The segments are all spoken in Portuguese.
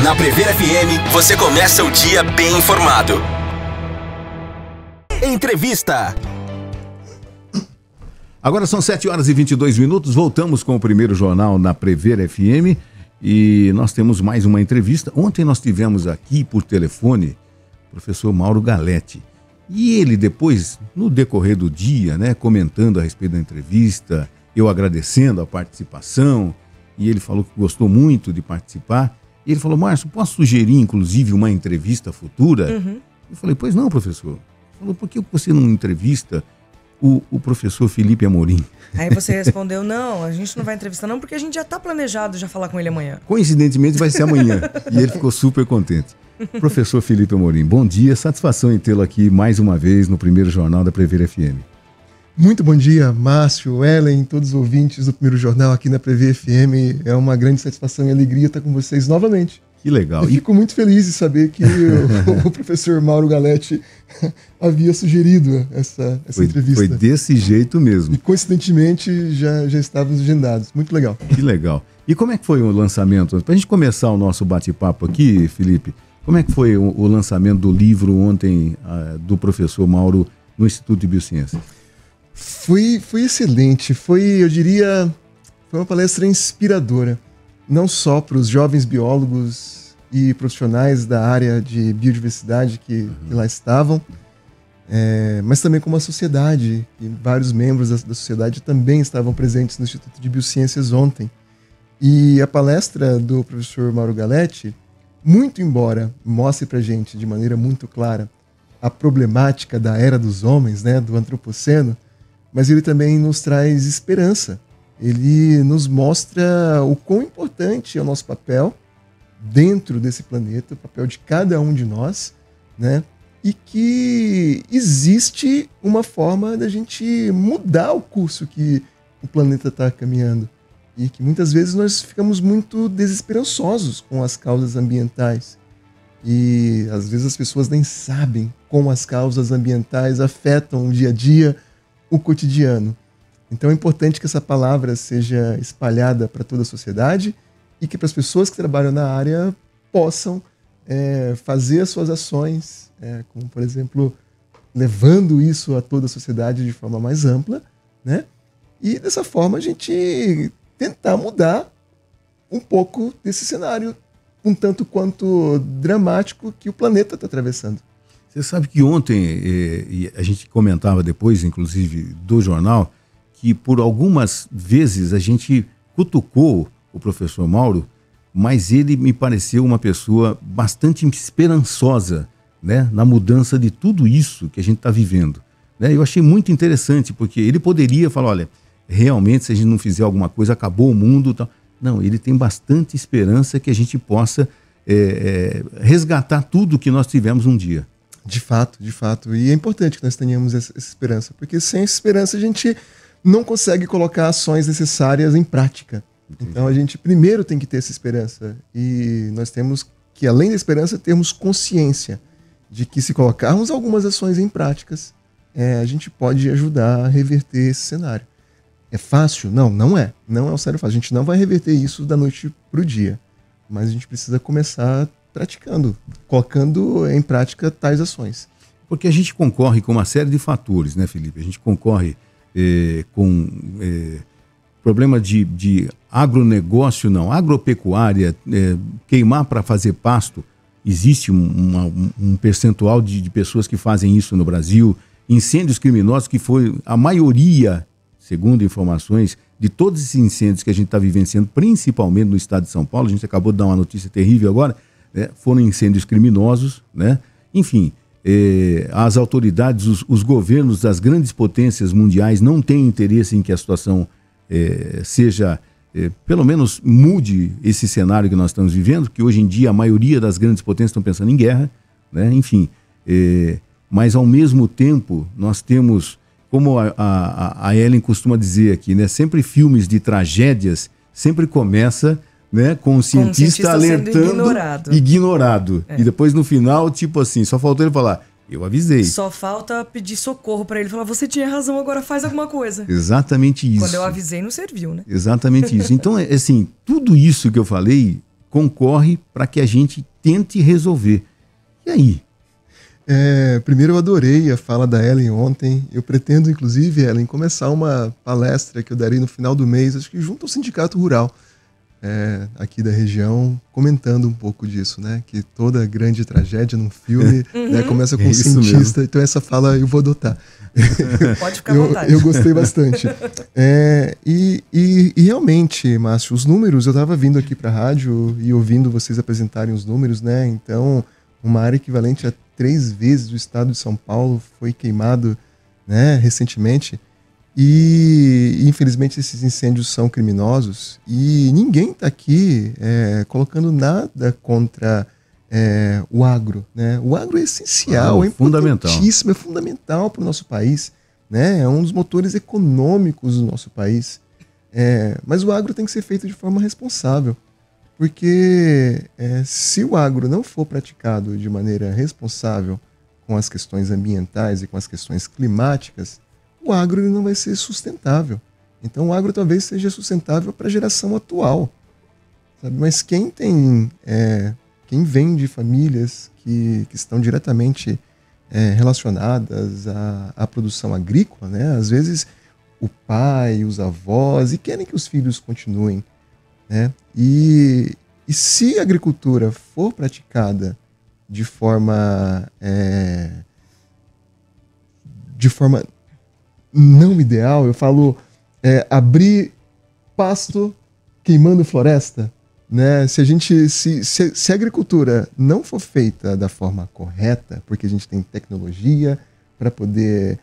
Na Prever FM, você começa o dia bem informado. Entrevista. Agora são 7h22, voltamos com o primeiro jornal na Prever FM e nós temos mais uma entrevista. Ontem nós tivemos aqui por telefone o professor Mauro Galetti e ele depois, no decorrer do dia, né, comentando a respeito da entrevista, eu agradecendo a participação e ele falou que gostou muito de participar. E ele falou: Márcio, posso sugerir inclusive uma entrevista futura? Eu falei: pois não, professor. Ele falou: por que você não entrevista o professor Felipe Amorim? Aí você respondeu: não, a gente não vai entrevistar não, porque a gente já está planejado já falar com ele amanhã. Coincidentemente vai ser amanhã. E ele ficou super contente. Professor Felipe Amorim, bom dia, satisfação em tê-lo aqui mais uma vez no primeiro jornal da Prever FM. Muito bom dia, Márcio, Ellen, todos os ouvintes do primeiro jornal aqui na Prever FM. É uma grande satisfação e alegria estar com vocês novamente. Que legal. E fico muito feliz de saber que o professor Mauro Galetti havia sugerido essa entrevista. Foi desse jeito mesmo. E coincidentemente já estávamos agendados. Muito legal. Que legal. E como é que foi o lançamento? Para a gente começar o nosso bate-papo aqui, Felipe, como é que foi o lançamento do livro ontem do professor Mauro no Instituto de Biociências? Foi excelente, eu diria, foi uma palestra inspiradora, não só para os jovens biólogos e profissionais da área de biodiversidade que lá estavam, mas também como a sociedade, e vários membros da sociedade também estavam presentes no Instituto de Biociências ontem. E a palestra do professor Mauro Galetti, muito embora mostre para a gente de maneira muito clara a problemática da era dos homens, né, do antropoceno, mas ele também nos traz esperança. Ele nos mostra o quão importante é o nosso papel dentro desse planeta, o papel de cada um de nós, né? E que existe uma forma da gente mudar o curso que o planeta está caminhando. E que muitas vezes nós ficamos muito desesperançosos com as causas ambientais. E às vezes as pessoas nem sabem como as causas ambientais afetam o dia a dia, o cotidiano. Então é importante que essa palavra seja espalhada para toda a sociedade e que para as pessoas que trabalham na área possam fazer as suas ações, como por exemplo, levando isso a toda a sociedade de forma mais ampla, né? E dessa forma a gente tentar mudar um pouco desse cenário um tanto quanto dramático que o planeta está atravessando. Você sabe que ontem, e a gente comentava depois, inclusive, do jornal, que por algumas vezes a gente cutucou o professor Mauro, mas ele me pareceu uma pessoa bastante esperançosa, né, na mudança de tudo isso que a gente está vivendo. Né? Eu achei muito interessante, porque ele poderia falar: olha, realmente se a gente não fizer alguma coisa, acabou o mundo. Tal. Não, ele tem bastante esperança que a gente possa resgatar tudo que nós tivemos um dia. De fato. E é importante que nós tenhamos essa esperança, porque sem essa esperança a gente não consegue colocar ações necessárias em prática. Entendi. Então a gente primeiro tem que ter essa esperança. E nós temos que, além da esperança, termos consciência de que se colocarmos algumas ações em práticas, a gente pode ajudar a reverter esse cenário. É fácil? Não é. Não é um cenário fácil. A gente não vai reverter isso da noite para o dia. Mas a gente precisa começar praticando, colocando em prática tais ações. Porque a gente concorre com uma série de fatores, né, Felipe? A gente concorre com problema de agronegócio, não, agropecuária, queimar para fazer pasto. Existe um percentual de pessoas que fazem isso no Brasil. Incêndios criminosos, que foi a maioria, segundo informações, de todos esses incêndios que a gente está vivenciando, principalmente no estado de São Paulo. A gente acabou de dar uma notícia terrível agora. Foram incêndios criminosos, né? Enfim, as autoridades, os governos das grandes potências mundiais não têm interesse em que a situação seja, pelo menos mude esse cenário que nós estamos vivendo, que hoje em dia a maioria das grandes potências estão pensando em guerra, né? Enfim, mas ao mesmo tempo nós temos, como a Ellen costuma dizer aqui, né? Sempre filmes de tragédias, sempre começa, né, com o cientista alertando, ignorado. E depois no final, tipo assim, só faltou ele falar: eu avisei. Só falta pedir socorro para ele, falar: você tinha razão, agora faz alguma coisa. Exatamente isso. Quando eu avisei, não serviu, né? Exatamente isso. Então, assim, tudo isso que eu falei concorre para que a gente tente resolver. E aí? Primeiro, eu adorei a fala da Ellen ontem. Eu pretendo, inclusive, Ellen, começar uma palestra que eu darei no final do mês, acho que junto ao Sindicato Rural aqui da região, comentando um pouco disso, né? Que toda grande tragédia num filme né, começa com um cientista, então essa fala eu vou adotar. Pode ficar à vontade. Eu gostei bastante. E realmente, Márcio, os números, eu estava vindo aqui para a rádio e ouvindo vocês apresentarem os números, né? Então, uma área equivalente a 3 vezes o estado de São Paulo foi queimado, né, recentemente. E, infelizmente, esses incêndios são criminosos. E ninguém está aqui colocando nada contra o agro. Né? O agro é essencial, é importantíssimo, é fundamental para o nosso país. Né? É um dos motores econômicos do nosso país. Mas o agro tem que ser feito de forma responsável. Porque se o agro não for praticado de maneira responsável com as questões ambientais e com as questões climáticas, o agro ele não vai ser sustentável. Então o agro talvez seja sustentável para a geração atual. Sabe? Mas quem vem de famílias que estão diretamente relacionadas à produção agrícola, né? Às vezes o pai, os avós, e querem que os filhos continuem. Né? E se a agricultura for praticada de forma não ideal, eu falo abrir pasto queimando floresta, né? Se a agricultura não for feita da forma correta, porque a gente tem tecnologia para poder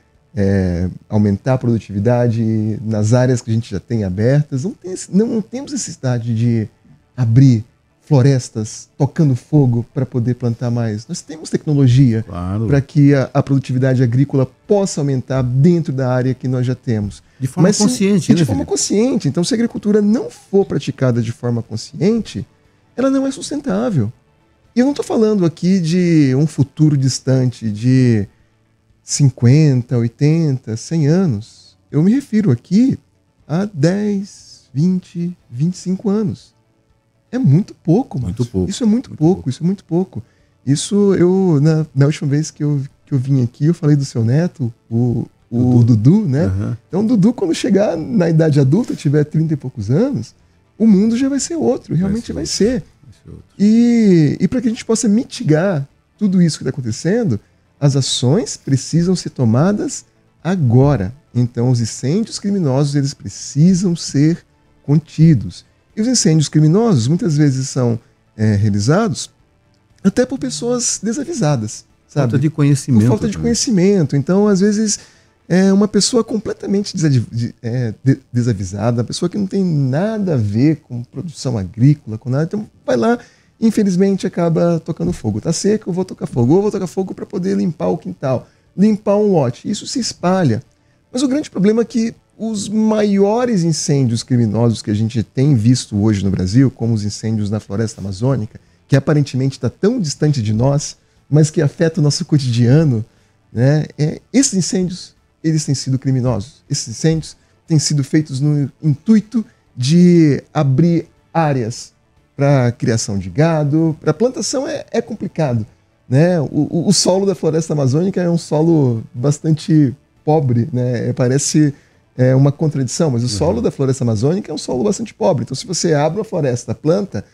aumentar a produtividade nas áreas que a gente já tem abertas, não temos necessidade de abrir florestas tocando fogo para poder plantar mais. Nós temos tecnologia para que a produtividade agrícola possa aumentar dentro da área que nós já temos. De forma consciente, né? De forma consciente. Então, se a agricultura não for praticada de forma consciente, ela não é sustentável. E eu não estou falando aqui de um futuro distante, de 50, 80, 100 anos. Eu me refiro aqui a 10, 20, 25 anos. É muito pouco, Márcio. Muito pouco. Isso é muito pouco. Isso eu, na última vez que eu vim aqui, eu falei do seu neto, o Dudu, né? Uhum. Então o Dudu, quando chegar na idade adulta, tiver 30 e poucos anos, o mundo já vai ser outro, realmente vai ser. E para que a gente possa mitigar tudo isso que está acontecendo, as ações precisam ser tomadas agora. Então, os incêndios criminosos, eles precisam ser contidos. E os incêndios criminosos, muitas vezes, são realizados até por pessoas desavisadas. Sabe? Falta de conhecimento. Por falta de conhecimento. Então, às vezes, uma pessoa completamente desavisada, uma pessoa que não tem nada a ver com produção agrícola, com nada. Então, vai lá, infelizmente, acaba tocando fogo. Tá seco, eu vou tocar fogo. Ou vou tocar fogo para poder limpar o quintal, limpar um lote. Isso se espalha. Mas o grande problema é que os maiores incêndios criminosos que a gente tem visto hoje no Brasil, como os incêndios na floresta amazônica, que aparentemente está tão distante de nós, mas que afeta o nosso cotidiano, né? Esses incêndios, eles têm sido criminosos. Esses incêndios têm sido feitos no intuito de abrir áreas para criação de gado, para plantação é complicado, né? O solo da floresta amazônica é um solo bastante pobre, né? Parece uma contradição, mas o solo da floresta amazônica é um solo bastante pobre. Então, se você abre uma floresta, planta,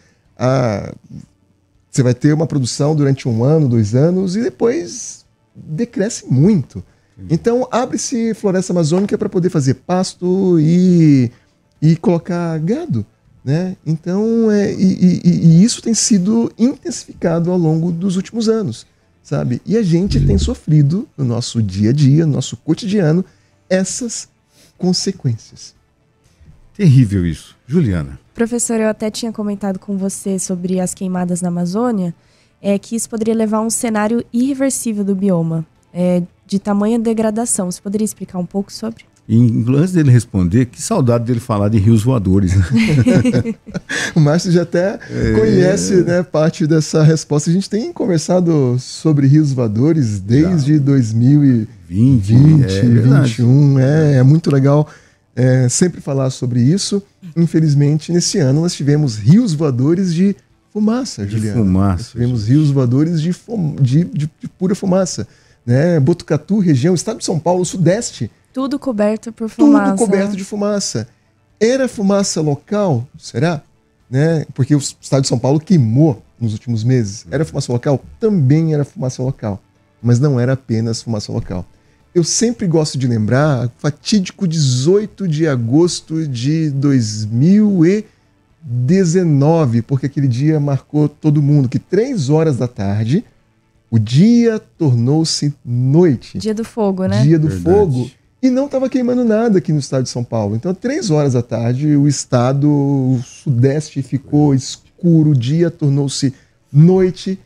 você vai ter uma produção durante 1 ano, 2 anos e depois decresce muito. Então, abre-se floresta amazônica para poder fazer pasto e colocar gado. Né? Então, isso tem sido intensificado ao longo dos últimos anos, sabe? E a gente tem sofrido no nosso dia a dia, no nosso cotidiano, essas consequências. Terrível isso. Juliana. Professor, eu até tinha comentado com você sobre as queimadas na Amazônia, que isso poderia levar a um cenário irreversível do bioma, de tamanha degradação. Você poderia explicar um pouco sobre? E antes dele responder, que saudade dele falar de rios voadores, né? O Márcio já até conhece, né, parte dessa resposta. A gente tem conversado sobre rios voadores desde 2020, 2021. É muito legal sempre falar sobre isso. Infelizmente, nesse ano nós tivemos rios voadores de fumaça, Juliana. Fumaça. Nós tivemos rios voadores de pura fumaça. Né? Botucatu, região, estado de São Paulo, sudeste. Tudo coberto por fumaça. Tudo coberto de fumaça. Era fumaça local? Será? Né? Porque o estado de São Paulo queimou nos últimos meses. Era fumaça local? Também era fumaça local. Mas não era apenas fumaça local. Eu sempre gosto de lembrar o fatídico 18 de agosto de 2019, porque aquele dia marcou todo mundo, que 3 horas da tarde, o dia tornou-se noite. Dia do fogo, né? Dia do Verdade. fogo. E não estava queimando nada aqui no estado de São Paulo. Então, 3 horas da tarde, o estado o sudeste ficou escuro, o dia tornou-se noite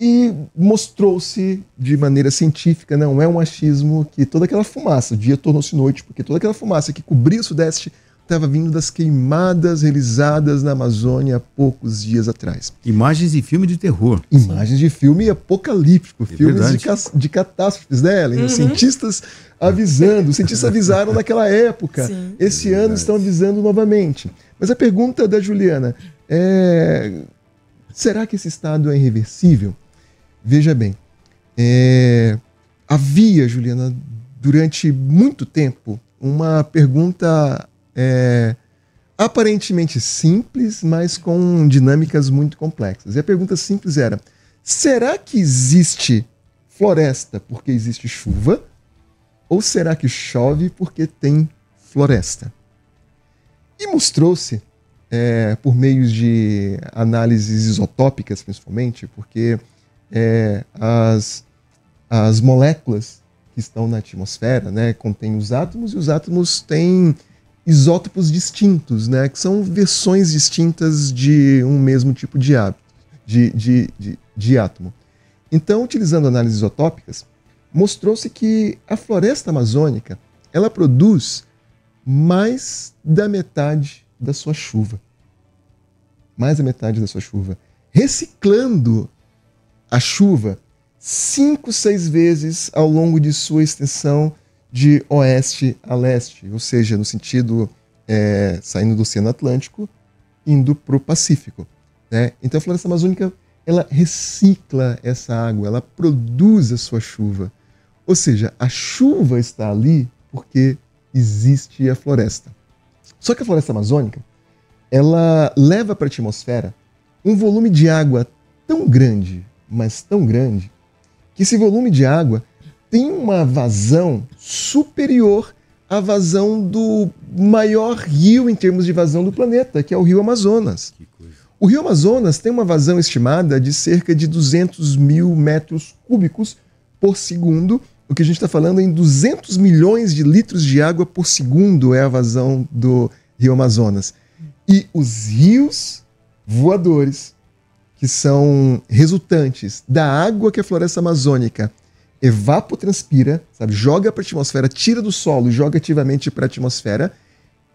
e mostrou-se de maneira científica, não é um achismo, que toda aquela fumaça, o dia tornou-se noite, porque toda aquela fumaça que cobria o sudeste estava vindo das queimadas realizadas na Amazônia há poucos dias atrás. Imagens de filme de terror. Imagens de filme apocalíptico, filmes verdade. de catástrofes, né, Ellen? Os cientistas avisando, os cientistas avisaram naquela época. Sim. Esse ano estão avisando novamente. Mas a pergunta da Juliana é: será que esse estado é irreversível? Veja bem, havia, Juliana, durante muito tempo, uma pergunta aparentemente simples, mas com dinâmicas muito complexas. E a pergunta simples era: será que existe floresta porque existe chuva? Ou será que chove porque tem floresta? E mostrou-se, por meios de análises isotópicas, principalmente, porque as moléculas que estão na atmosfera, né, contêm os átomos, e os átomos têm isótopos distintos, né, que são versões distintas de um mesmo tipo de átomo. Então, utilizando análises isotópicas, mostrou-se que a floresta amazônica ela produz mais da metade da sua chuva. Mais da metade da sua chuva. Reciclando a chuva 5, 6 vezes ao longo de sua extensão de oeste a leste, ou seja, no sentido saindo do Oceano Atlântico, indo para o Pacífico. Né? Então a floresta amazônica ela recicla essa água, ela produz a sua chuva. Ou seja, a chuva está ali porque existe a floresta. Só que a floresta amazônica ela leva para a atmosfera um volume de água tão grande, mas tão grande, que esse volume de água tem uma vazão superior à vazão do maior rio em termos de vazão do planeta, que é o Rio Amazonas. Que coisa. O Rio Amazonas tem uma vazão estimada de cerca de 200 mil metros cúbicos por segundo. O que a gente está falando é em 200 milhões de litros de água por segundo é a vazão do Rio Amazonas. E os rios voadores, que são resultantes da água que a floresta amazônica evapotranspira, sabe, joga para a atmosfera, tira do solo e joga ativamente para a atmosfera,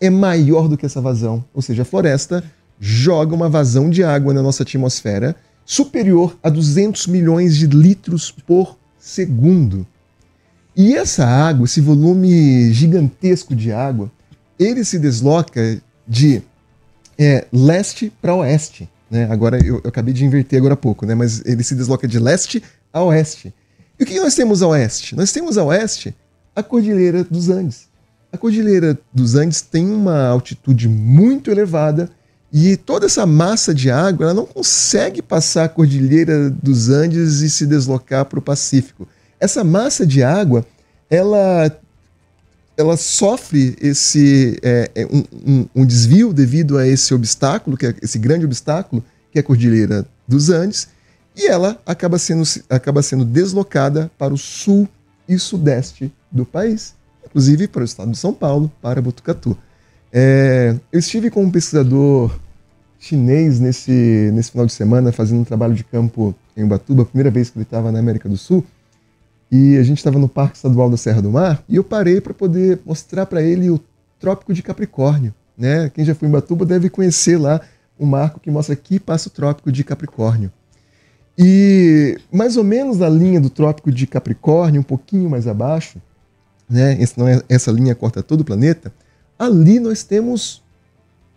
é maior do que essa vazão. Ou seja, a floresta joga uma vazão de água na nossa atmosfera superior a 200 milhões de litros por segundo. E essa água, esse volume gigantesco de água, ele se desloca de leste para oeste. Né? Agora, eu acabei de inverter agora há pouco, né? Mas ele se desloca de leste a oeste. E o que nós temos a oeste? Nós temos a oeste a Cordilheira dos Andes. A Cordilheira dos Andes tem uma altitude muito elevada e toda essa massa de água ela não consegue passar a Cordilheira dos Andes e se deslocar para o Pacífico. Essa massa de água, ela sofre um desvio devido a esse obstáculo, que é esse grande obstáculo, que é a Cordilheira dos Andes, e ela acaba sendo deslocada para o sul e sudeste do país, inclusive para o estado de São Paulo, para Botucatu. Eu estive com um pesquisador chinês nesse final de semana, fazendo um trabalho de campo em Ubatuba, a primeira vez que ele estava na América do Sul, e a gente estava no Parque Estadual da Serra do Mar, e eu parei para poder mostrar para ele o Trópico de Capricórnio. Né? Quem já foi em Ubatuba deve conhecer lá um marco que mostra aqui passa o Trópico de Capricórnio. E mais ou menos na linha do Trópico de Capricórnio, um pouquinho mais abaixo, né? Essa linha corta todo o planeta, ali nós temos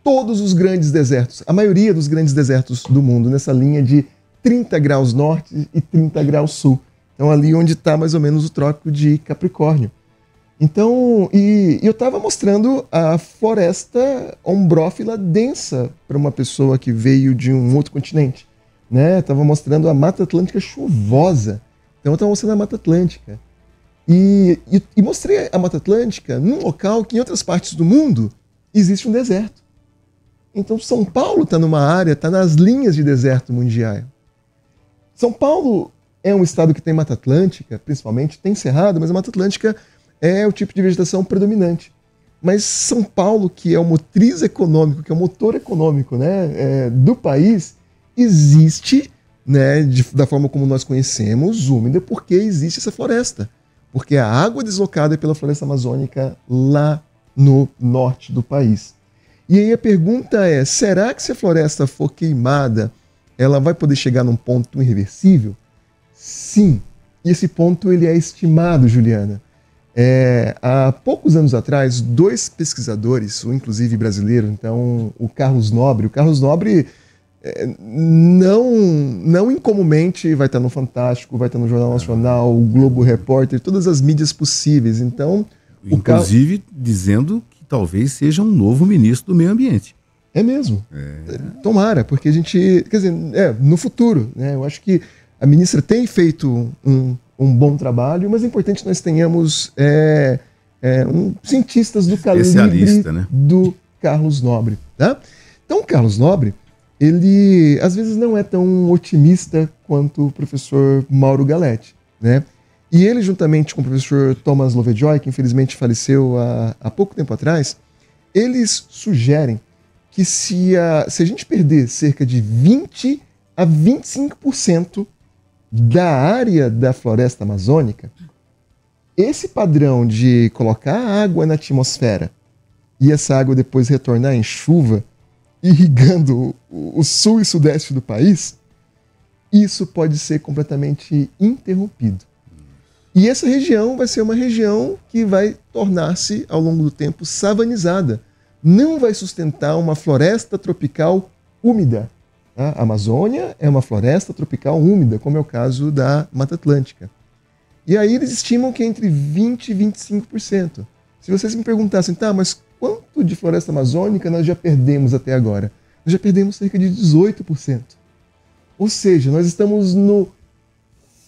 todos os grandes desertos, a maioria dos grandes desertos do mundo, nessa linha de 30 graus norte e 30 graus sul. Então, ali onde está mais ou menos o Trópico de Capricórnio. Então, e eu estava mostrando a floresta ombrófila densa para uma pessoa que veio de um outro continente. Né? Estava mostrando a Mata Atlântica chuvosa. Então, eu estava mostrando a Mata Atlântica. E mostrei a Mata Atlântica num local que em outras partes do mundo existe um deserto. Então, São Paulo está numa área, está nas linhas de deserto mundial. São Paulo é um estado que tem Mata Atlântica, principalmente, tem cerrado, mas a Mata Atlântica é o tipo de vegetação predominante. Mas São Paulo, que é o motriz econômico, que é o motor econômico, né, do país, existe, né, da forma como nós conhecemos, úmida, porque existe essa floresta. Porque a água deslocada é pela floresta amazônica lá no norte do país. E aí a pergunta é, será que se a floresta for queimada, ela vai poder chegar num ponto irreversível? Sim. E esse ponto ele é estimado, Juliana. Há poucos anos atrás, 2 pesquisadores, um inclusive brasileiro, então o Carlos Nobre. O Carlos Nobre não incomumente vai estar no Fantástico, vai estar no Jornal Nacional, o Globo Repórter, todas as mídias possíveis. Então, inclusive dizendo que talvez seja um novo ministro do Meio Ambiente. É mesmo. Tomara, porque a gente, quer dizer, no futuro, né? Eu acho que a ministra tem feito um bom trabalho, mas é importante que nós tenhamos cientistas do calibre, né, do Carlos Nobre. Tá? Então, o Carlos Nobre, ele às vezes não é tão otimista quanto o professor Mauro Galetti, né? E ele, juntamente com o professor Thomas Lovejoy, que infelizmente faleceu há pouco tempo atrás, eles sugerem que se a gente perder cerca de 20 a 25% da área da floresta amazônica, esse padrão de colocar água na atmosfera e essa água depois retornar em chuva, irrigando o sul e sudeste do país, isso pode ser completamente interrompido. E essa região vai ser uma região que vai tornar-se, ao longo do tempo, savanizada. Não vai sustentar uma floresta tropical úmida. A Amazônia é uma floresta tropical úmida, como é o caso da Mata Atlântica. E aí eles estimam que é entre 20% e 25%. Se vocês me perguntassem, tá, mas quanto de floresta amazônica nós já perdemos até agora? Nós já perdemos cerca de 18%. Ou seja, nós estamos no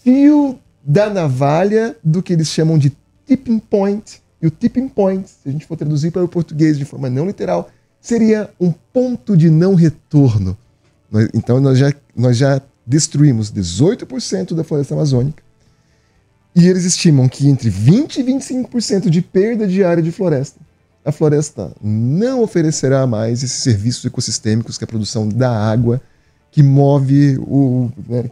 fio da navalha do que eles chamam de tipping point. E o tipping point, se a gente for traduzir para o português de forma não literal, seria um ponto de não retorno. Então nós já destruímos 18% da floresta amazônica. E eles estimam que entre 20% e 25% de perda de área de floresta, a floresta não oferecerá mais esses serviços ecossistêmicos, que é a produção da água, que move,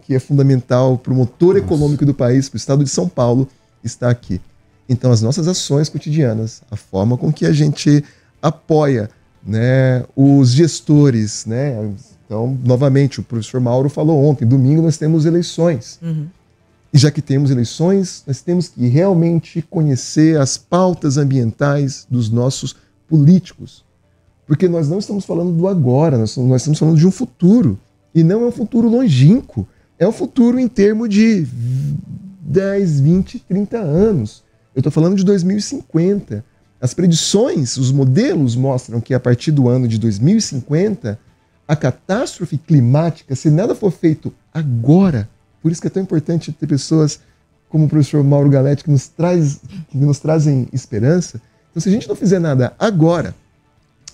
que é fundamental para o motor econômico do país, para o estado de São Paulo, está aqui. Então, as nossas ações cotidianas, a forma com que a gente apoia, né, os gestores, né? Então, novamente, o professor Mauro falou ontem, domingo nós temos eleições. E já que temos eleições, nós temos que realmente conhecer as pautas ambientais dos nossos políticos. Porque nós não estamos falando do agora, nós estamos falando de um futuro. E não é um futuro longínquo, é um futuro em termos de 10, 20, 30 anos. Eu estou falando de 2050. As predições, os modelos mostram que a partir do ano de 2050, a catástrofe climática, se nada for feito agora, por isso que é tão importante ter pessoas como o professor Mauro Galetti que nos trazem esperança. Então, se a gente não fizer nada agora,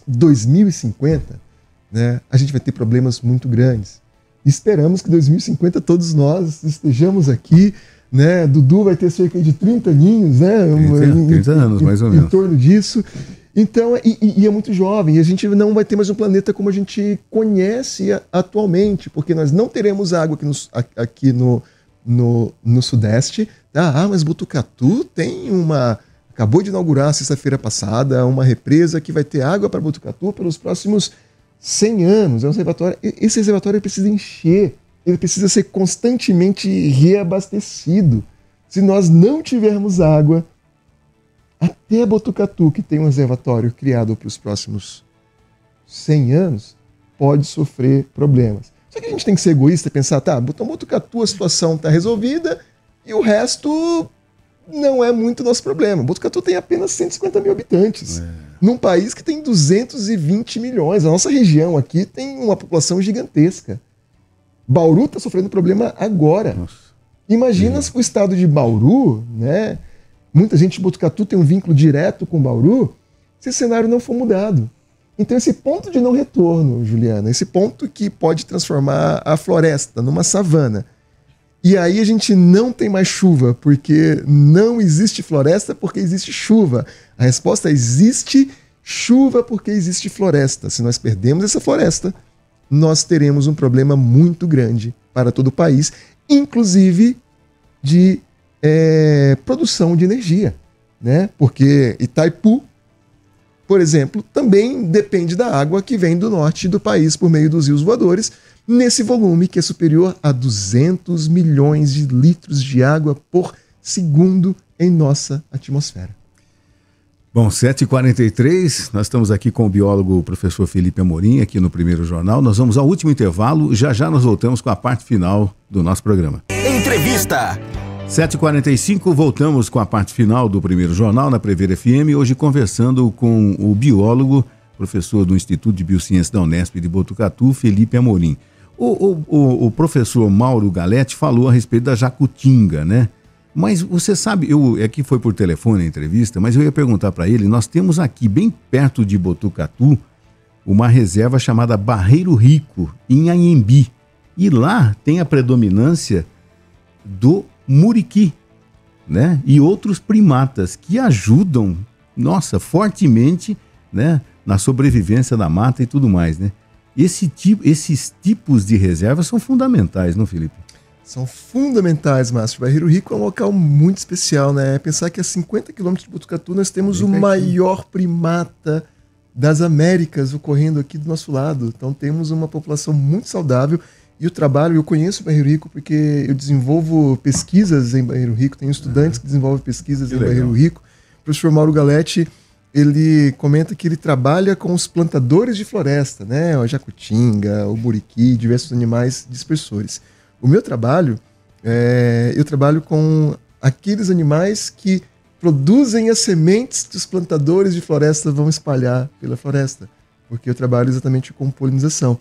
2050, né, a gente vai ter problemas muito grandes. Esperamos que 2050 todos nós estejamos aqui, né? Dudu vai ter cerca de 30 aninhos, né? 30 anos, mais ou menos. Em torno disso. Então, e é muito jovem, e a gente não vai ter mais um planeta como a gente conhece atualmente, porque nós não teremos água aqui no Sudeste. Tá? Mas Botucatu tem acabou de inaugurar sexta-feira passada uma represa que vai ter água para Botucatu pelos próximos 100 anos. É um reservatório. Esse reservatório precisa encher, ele precisa ser constantemente reabastecido. Se nós não tivermos água, até Botucatu, que tem um reservatório criado para os próximos 100 anos, pode sofrer problemas. Só que a gente tem que ser egoísta e pensar, tá, Botucatu a situação está resolvida e o resto não é muito nosso problema. Botucatu tem apenas 150 mil habitantes, num país que tem 220 milhões. A nossa região aqui tem uma população gigantesca. Bauru está sofrendo problema agora. Nossa. Imagina o estado de Bauru, né? Muita gente de Botucatu tem um vínculo direto com Bauru, se esse cenário não for mudado. Então esse ponto de não retorno, Juliana, esse ponto que pode transformar a floresta numa savana, e aí a gente não tem mais chuva, porque não existe floresta porque existe chuva. A resposta é: existe chuva porque existe floresta. Se nós perdemos essa floresta, nós teremos um problema muito grande para todo o país, inclusive de produção de energia, né? Porque Itaipu, por exemplo, também depende da água que vem do norte do país por meio dos rios voadores, nesse volume que é superior a 200 milhões de litros de água por segundo em nossa atmosfera. Bom, 7h43, nós estamos aqui com o biólogo professor Felipe Amorim, aqui no Primeiro Jornal. Nós vamos ao último intervalo, já nós voltamos com a parte final do nosso programa. Entrevista. 7h45, voltamos com a parte final do Primeiro Jornal na Prever FM, hoje conversando com o biólogo, professor do Instituto de Biociências da Unesp de Botucatu, Felipe Amorim. O professor Mauro Galete falou a respeito da jacutinga, né? Mas você sabe, aqui foi por telefone a entrevista, mas eu ia perguntar para ele, nós temos aqui bem perto de Botucatu uma reserva chamada Barreiro Rico, em Anhembi. E lá tem a predominância do muriqui, né? E outros primatas que ajudam, fortemente, né, na sobrevivência da mata e tudo mais, né? Esses tipos de reservas são fundamentais, não, Felipe? São fundamentais, Márcio. Barreiro Rico é um local muito especial, né? Pensar que a 50 quilômetros de Botucatu nós temos o maior primata das Américas ocorrendo aqui do nosso lado. Então temos uma população muito saudável. E o trabalho, eu conheço o Barreiro Rico porque eu desenvolvo pesquisas em Barreiro Rico, tenho estudantes que desenvolvem pesquisas em Barreiro Rico. O professor Mauro Galete, ele comenta que ele trabalha com os plantadores de floresta, né? A jacutinga, o muriqui, diversos animais dispersores. O meu trabalho, eu trabalho com aqueles animais que produzem as sementes que os plantadores de floresta vão espalhar pela floresta, porque eu trabalho exatamente com polinização.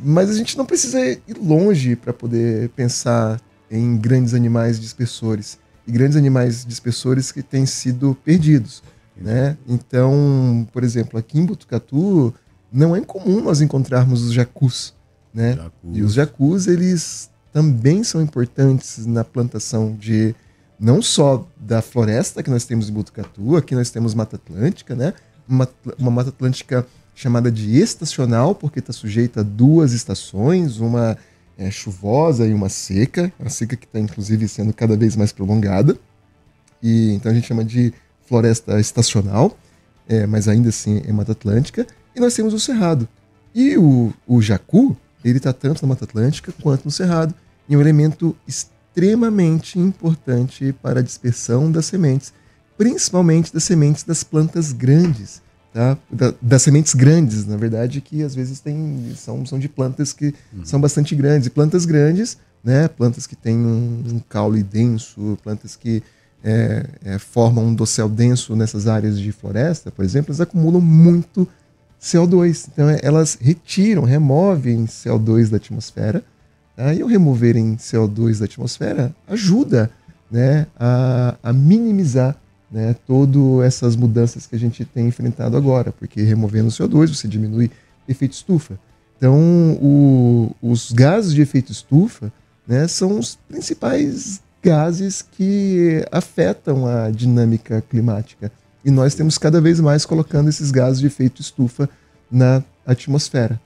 Mas a gente não precisa ir longe para poder pensar em grandes animais dispersores, e grandes animais dispersores que têm sido perdidos, né? Então, por exemplo, aqui em Botucatu, não é incomum nós encontrarmos os jacus, né? E os jacus, eles também são importantes na plantação de não só da floresta que nós temos em Botucatu, aqui nós temos Mata Atlântica, né? Uma Mata Atlântica chamada de estacional, porque está sujeita a duas estações, uma chuvosa e uma seca, a seca que está inclusive sendo cada vez mais prolongada, e então a gente chama de floresta estacional, mas ainda assim é Mata Atlântica, e nós temos o cerrado. E o jacu, ele está tanto na Mata Atlântica quanto no cerrado, e é um elemento extremamente importante para a dispersão das sementes, principalmente das sementes das plantas grandes, tá? Das sementes grandes, na verdade, que às vezes são de plantas que são bastante grandes. E plantas grandes, né? Plantas que têm um caule denso, plantas que formam um dossel denso nessas áreas de floresta, por exemplo, elas acumulam muito CO2. Então elas removem CO2 da atmosfera, tá? E ao removerem CO2 da atmosfera, ajuda, né, a minimizar, né, todas essas mudanças que a gente tem enfrentado agora, porque removendo o CO2 você diminui o efeito estufa. Então os gases de efeito estufa, né, são os principais gases que afetam a dinâmica climática. E nós temos cada vez mais colocando esses gases de efeito estufa na atmosfera.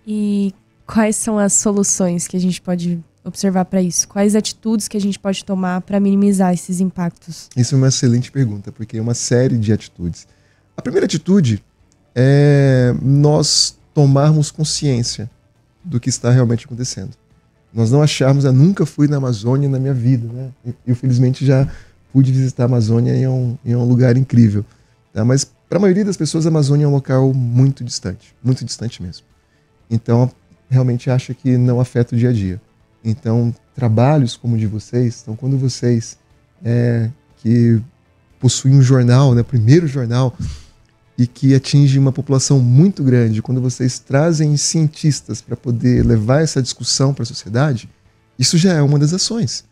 E quais são as soluções que a gente pode observar para isso? Quais atitudes que a gente pode tomar para minimizar esses impactos? Isso é uma excelente pergunta, porque é uma série de atitudes. A primeira atitude é nós tomarmos consciência do que está realmente acontecendo. Nós não acharmos, eu nunca fui na Amazônia na minha vida, né? Eu felizmente já pude visitar a Amazônia e é um lugar incrível. Tá? Mas para a maioria das pessoas, a Amazônia é um local muito distante mesmo. Então, realmente acha que não afeta o dia a dia. Então, trabalhos como o de vocês, então quando vocês que possuem um jornal, né, o primeiro jornal, e que atinge uma população muito grande, quando vocês trazem cientistas para poder levar essa discussão para a sociedade, isso já é uma das ações.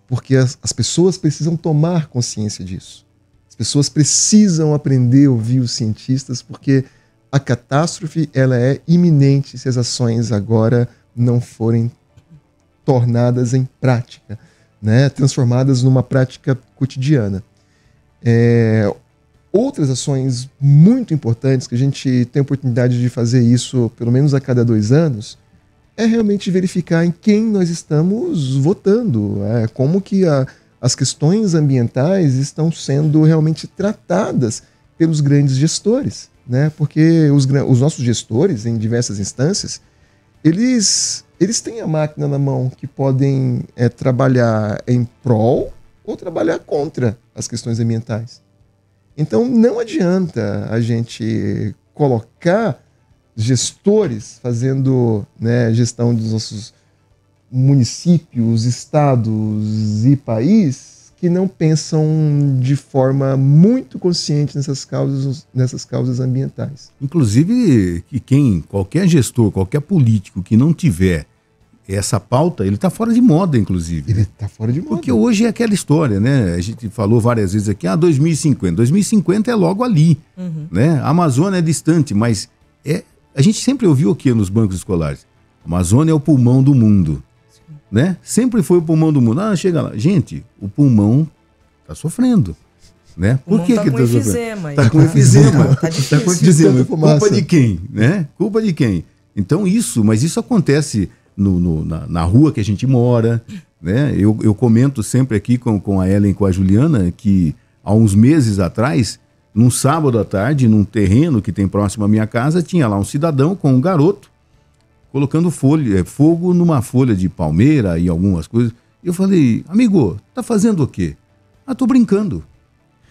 Porque as pessoas precisam tomar consciência disso. As pessoas precisam aprender a ouvir os cientistas, porque a catástrofe ela é iminente se as ações agora não forem tornadas em prática, né? Transformadas numa prática cotidiana. Outras ações muito importantes, que a gente tem a oportunidade de fazer isso pelo menos a cada 2 anos, é realmente verificar em quem nós estamos votando, como que as questões ambientais estão sendo realmente tratadas pelos grandes gestores, né? Porque os nossos gestores, em diversas instâncias, eles têm a máquina na mão que podem trabalhar em prol ou trabalhar contra as questões ambientais. Então, não adianta a gente colocar gestores fazendo, né, gestão dos nossos municípios, estados e país que não pensam de forma muito consciente nessas causas ambientais. Inclusive, qualquer gestor, qualquer político que não tiver essa pauta, ele está fora de moda, inclusive. Ele está fora de moda. Porque hoje é aquela história, né? A gente falou várias vezes aqui, 2050. 2050 é logo ali, né? A Amazônia é distante, mas a gente sempre ouviu o que nos bancos escolares? A Amazônia é o pulmão do mundo, né? Sempre foi o pulmão do mundo. Chega lá. Gente, o pulmão está sofrendo, né? Por que tá que com está sofrendo? efizema. Está com efizema. Tá difícil. Tá com efizema. Culpa de quem, né? Culpa de quem? Então mas isso acontece na rua que a gente mora, né? Eu comento sempre aqui com a Ellen e com a Juliana que há uns meses atrás, num sábado à tarde, num terreno que tem próximo à minha casa, tinha lá um cidadão com um garoto colocando fogo numa folha de palmeira e algumas coisas. Eu falei, amigo, tá fazendo o quê? Tô brincando.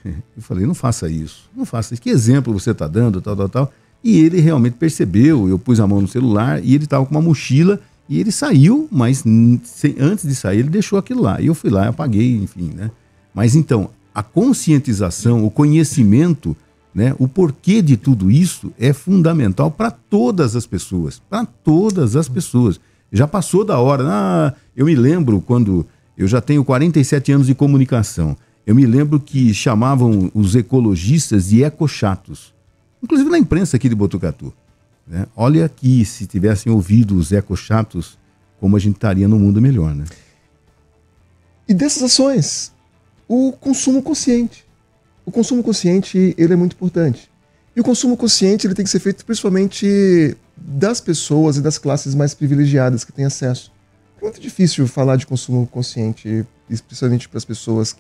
Eu falei, não faça isso, não faça isso. Que exemplo você tá dando, tal. E ele realmente percebeu, eu pus a mão no celular e ele estava com uma mochila. E ele saiu, mas antes de sair ele deixou aquilo lá. E eu fui lá e apaguei, enfim, né? Mas então, a conscientização, o conhecimento, né, o porquê de tudo isso é fundamental para todas as pessoas. Para todas as pessoas. Já passou da hora. Eu me lembro quando... Eu já tenho 47 anos de comunicação. Eu me lembro que chamavam os ecologistas de ecochatos. Inclusive na imprensa aqui de Botucatu. Né? Olha aqui, se tivessem ouvido os ecochatos, como a gente estaria num mundo melhor, né? E dessas ações, o consumo consciente. O consumo consciente, ele é muito importante. E o consumo consciente, ele tem que ser feito principalmente das pessoas e das classes mais privilegiadas que têm acesso. É muito difícil falar de consumo consciente, especialmente para as pessoas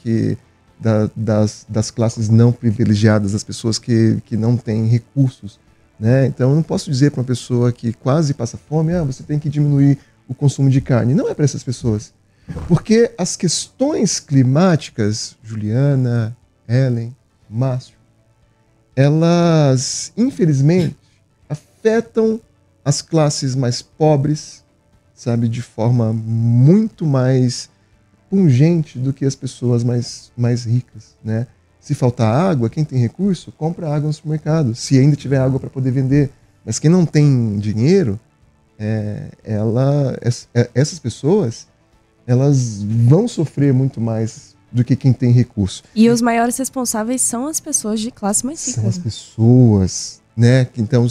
das classes não privilegiadas, das pessoas que não têm recursos. Né? Então eu não posso dizer para uma pessoa que quase passa fome, você tem que diminuir o consumo de carne. Não é para essas pessoas. Porque as questões climáticas, Juliana, Ellen, Márcio, elas, infelizmente, afetam as classes mais pobres, sabe, de forma muito mais pungente do que as pessoas mais ricas, né? Se faltar água, quem tem recurso, compra água no supermercado, se ainda tiver água para poder vender. Mas quem não tem dinheiro, essas pessoas, elas vão sofrer muito mais do que quem tem recurso. E os maiores responsáveis são as pessoas de classe mais rica. São as pessoas, né? Então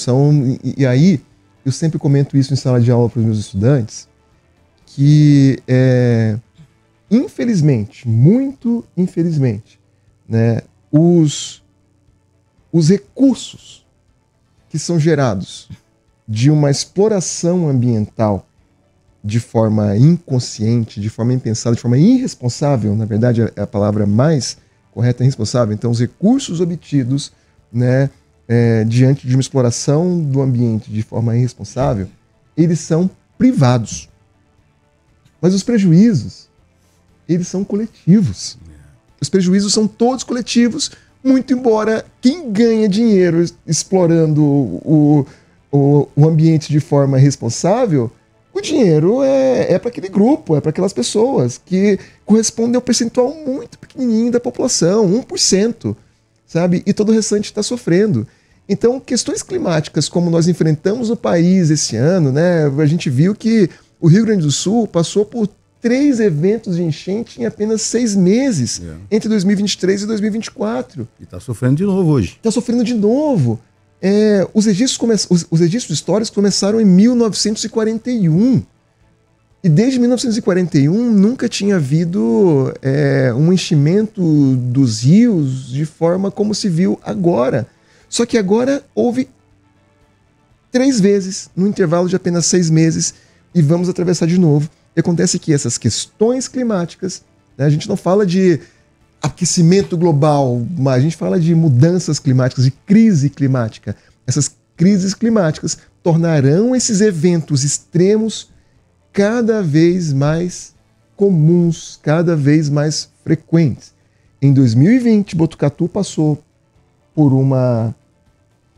e aí, eu sempre comento isso em sala de aula para os meus estudantes, que infelizmente, muito infelizmente, né, os recursos que são gerados de uma exploração ambiental de forma inconsciente, de forma impensada, de forma irresponsável, na verdade a palavra mais correta é irresponsável. Então, os recursos obtidos, né, diante de uma exploração do ambiente de forma irresponsável, eles são privados. Mas os prejuízos, eles são coletivos. Os prejuízos são todos coletivos, Muito embora quem ganha dinheiro explorando o ambiente de forma responsável, o dinheiro é para aquele grupo, é para aquelas pessoas que correspondem a um percentual muito pequenininho da população, 1%, sabe? E todo o restante está sofrendo. Então, questões climáticas como nós enfrentamos no país esse ano, né? A gente viu que o Rio Grande do Sul passou por 3 eventos de enchente em apenas 6 meses, entre 2023 e 2024. E está sofrendo de novo hoje. Está sofrendo de novo. Os registros históricos começaram em 1941. E desde 1941 nunca tinha havido um enchimento dos rios de forma como se viu agora. Só que agora houve 3 vezes, no intervalo de apenas 6 meses, e vamos atravessar de novo. E acontece que essas questões climáticas, né, a gente não fala de aquecimento global, mas a gente fala de mudanças climáticas, de crise climática. Essas crises climáticas tornarão esses eventos extremos cada vez mais comuns, cada vez mais frequentes. Em 2020, Botucatu passou por uma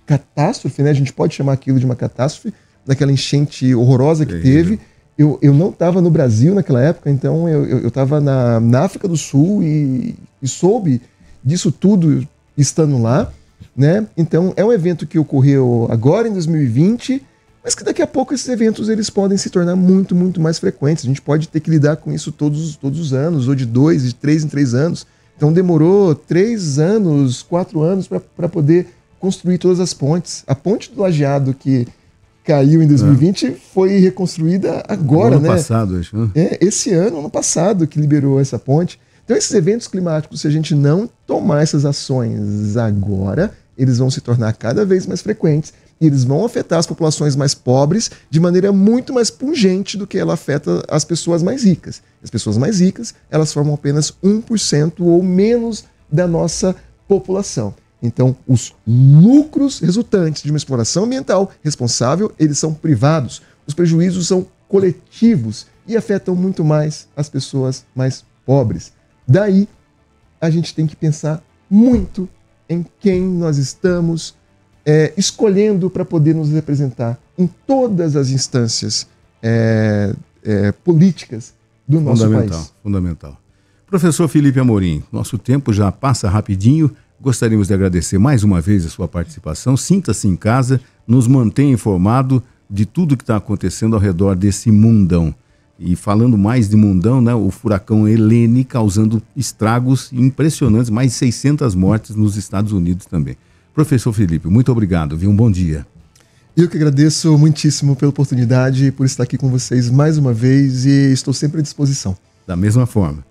catástrofe, né? A gente pode chamar aquilo de uma catástrofe, daquela enchente horrorosa que teve. Eu não estava no Brasil naquela época, então eu estava na África do Sul e soube disso tudo estando lá, né? Então é um evento que ocorreu agora em 2020, mas que daqui a pouco esses eventos eles podem se tornar muito, muito mais frequentes. A gente pode ter que lidar com isso todos os anos, ou de 2, de 3 em 3 anos. Então demorou 3 anos, 4 anos para poder construir todas as pontes. A ponte do Lajeado que caiu em 2020 foi reconstruída agora, né? Ano passado, acho, né? Esse ano passado, que liberou essa ponte. Então, esses eventos climáticos, se a gente não tomar essas ações agora, eles vão se tornar cada vez mais frequentes e eles vão afetar as populações mais pobres de maneira muito mais pungente do que ela afeta as pessoas mais ricas. As pessoas mais ricas, elas formam apenas 1% ou menos da nossa população. Então, os lucros resultantes de uma exploração ambiental responsável, eles são privados. Os prejuízos são coletivos e afetam muito mais as pessoas mais pobres. Daí, a gente tem que pensar muito em quem nós estamos escolhendo para poder nos representar em todas as instâncias políticas do nosso país. Fundamental. Professor Felipe Amorim, nosso tempo já passa rapidinho. Gostaríamos de agradecer mais uma vez a sua participação. Sinta-se em casa, nos mantenha informado de tudo que está acontecendo ao redor desse mundão. E falando mais de mundão, né, o furacão Helene causando estragos impressionantes, mais de 600 mortes nos Estados Unidos também. Professor Felipe, muito obrigado, viu? Um bom dia. Eu que agradeço muitíssimo pela oportunidade, por estar aqui com vocês mais uma vez e estou sempre à disposição. Da mesma forma.